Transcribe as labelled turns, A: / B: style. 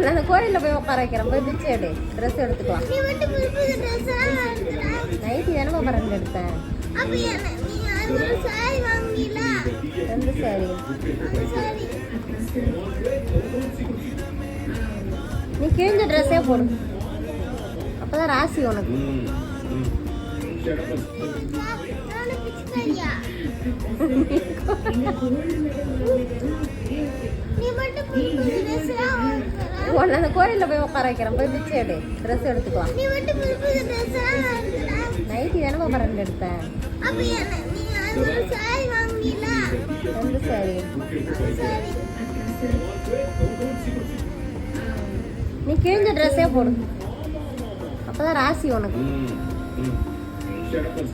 A: அந்த கோயில்ல போய் உட்கார வைக்கிறேன். போய் பிச்சை எடு, ட்ரெஸ் எடுத்துக்கலாம். நைட்டு தானே ரெண்டு எடுத்தேன். ரெண்டு சாரி. நீ கிழிஞ்ச ட்ரெஸ்ஸே போடு, அப்பதான் ராசி உனக்கு. அந்த கோயில்ல போய் உட்கார வைக்கிறேன். போய் பிச்சை எடு, ட்ரெஸ் எடுத்துக்கலாம். நைட்டு தானே ரெண்டு எடுத்தேன். ரெண்டு சாரி. நீ கிழிஞ்ச ட்ரெஸ்ஸே போடு, அப்பதான் ராசி உனக்கு.